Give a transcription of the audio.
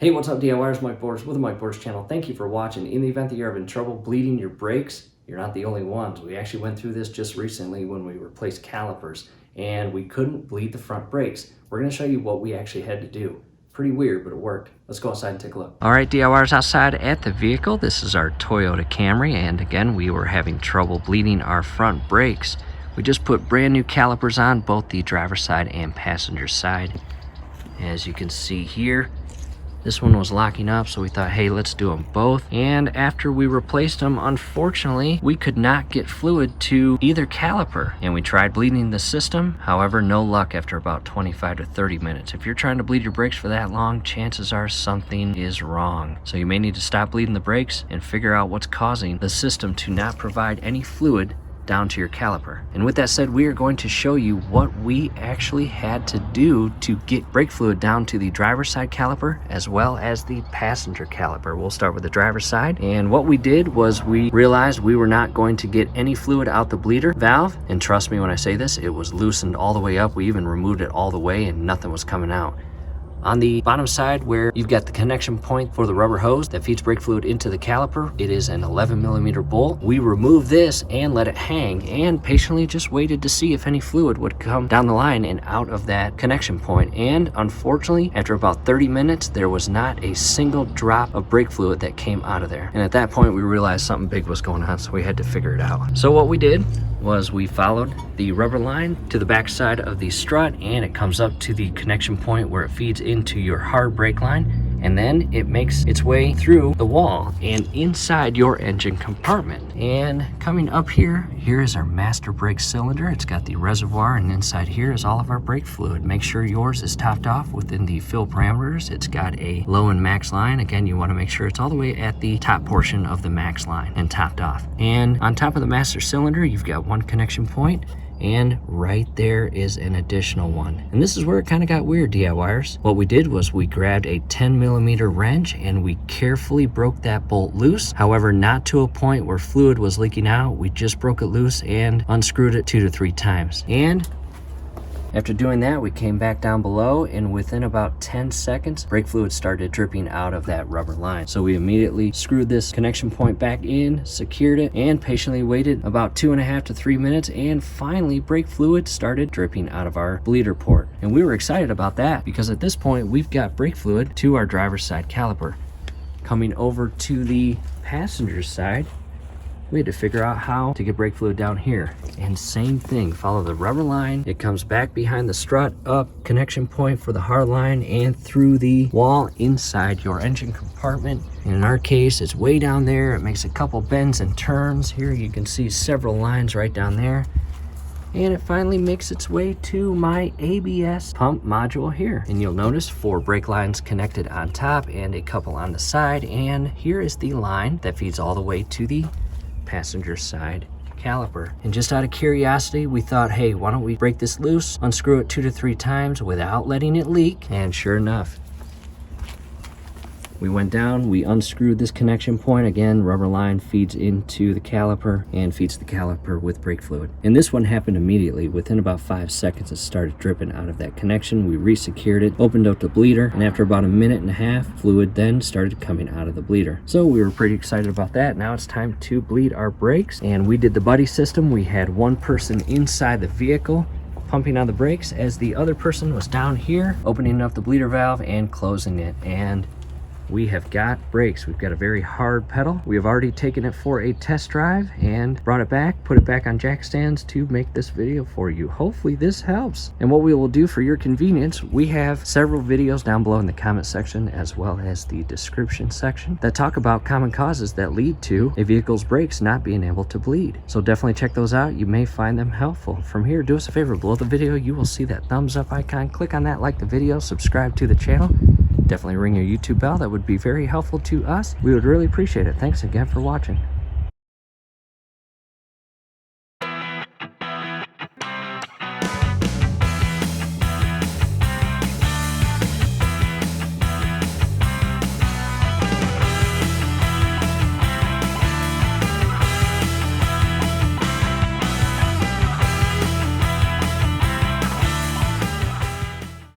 Hey, what's up DIYers? Mike Borders with the Mike Borders channel. Thank you for watching. In the event that you're having trouble bleeding your brakes, you're not the only ones. We actually went through this just recently when we replaced calipers and we couldn't bleed the front brakes. We're going to show you what we actually had to do. Pretty weird, but it worked. Let's go outside and take a look. All right, DIYers outside at the vehicle. This is our Toyota Camry, and again, we were having trouble bleeding our front brakes. We just put brand new calipers on both the driver's side and passenger side. As you can see here, this one was locking up, so we thought, hey, let's do them both. And after we replaced them, unfortunately, we could not get fluid to either caliper. And we tried bleeding the system. However, no luck after about 25 to 30 minutes. If you're trying to bleed your brakes for that long, chances are something is wrong. So you may need to stop bleeding the brakes and figure out what's causing the system to not provide any fluid down to your caliper. And with that said, we are going to show you what we actually had to do to get brake fluid down to the driver's side caliper as well as the passenger caliper. We'll start with the driver's side, and what we did was we realized we were not going to get any fluid out the bleeder valve, and trust me when I say this, it was loosened all the way up. We even removed it all the way and nothing was coming out. On the bottom side where you've got the connection point for the rubber hose that feeds brake fluid into the caliper, it is an 11mm bolt. We removed this and let it hang and patiently just waited to see if any fluid would come down the line and out of that connection point. And unfortunately, after about 30 minutes, there was not a single drop of brake fluid that came out of there. And at that point, we realized something big was going on, so we had to figure it out. So what we did was we followed the rubber line to the back side of the strut, and it comes up to the connection point where it feeds into your hard brake line, and then it makes its way through the wall and inside your engine compartment. And coming up here is our master brake cylinder. It's got the reservoir, and inside here is all of our brake fluid. Make sure yours is topped off within the fill parameters. It's got a low and max line. Again, you want to make sure it's all the way at the top portion of the max line and topped off. And on top of the master cylinder, you've got one connection point, and right there is an additional one. And this is where it kind of got weird, DIYers. What we did was we grabbed a 10mm wrench and we carefully broke that bolt loose. However, not to a point where fluid was leaking out. We just broke it loose and unscrewed it 2 to 3 times. And after doing that, we came back down below, and within about 10 seconds, brake fluid started dripping out of that rubber line. So we immediately screwed this connection point back in, secured it, and patiently waited about 2.5 to 3 minutes, and finally brake fluid started dripping out of our bleeder port. And we were excited about that because at this point, we've got brake fluid to our driver's side caliper. Coming over to the passenger side, we had to figure out how to get brake fluid down here. And same thing, follow the rubber line. It comes back behind the strut, up connection point for the hard line, and through the wall inside your engine compartment. And in our case, it's way down there. It makes a couple bends and turns. Here you can see several lines right down there. And it finally makes its way to my ABS pump module here. And you'll notice 4 brake lines connected on top and a couple on the side. And here is the line that feeds all the way to the passenger side caliper. And just out of curiosity, we thought, hey, why don't we break this loose, unscrew it 2 to 3 times without letting it leak? And sure enough, we went down, we unscrewed this connection point. Again, rubber line feeds into the caliper and feeds the caliper with brake fluid. And this one happened immediately. Within about 5 seconds, it started dripping out of that connection. We re-secured it, opened up the bleeder, and after about 1.5 minutes, fluid then started coming out of the bleeder. So we were pretty excited about that. Now it's time to bleed our brakes. And we did the buddy system. We had one person inside the vehicle pumping on the brakes as the other person was down here, opening up the bleeder valve and closing it. And we have got brakes. We've got a very hard pedal. We have already taken it for a test drive and brought it back, put it back on jack stands to make this video for you. Hopefully this helps. And what we will do for your convenience, we have several videos down below in the comment section as well as the description section that talk about common causes that lead to a vehicle's brakes not being able to bleed. So definitely check those out. You may find them helpful. From here, do us a favor, below the video, you will see that thumbs up icon. Click on that, like the video, subscribe to the channel. Definitely ring your YouTube bell. That would be very helpful to us. We would really appreciate it. Thanks again for watching.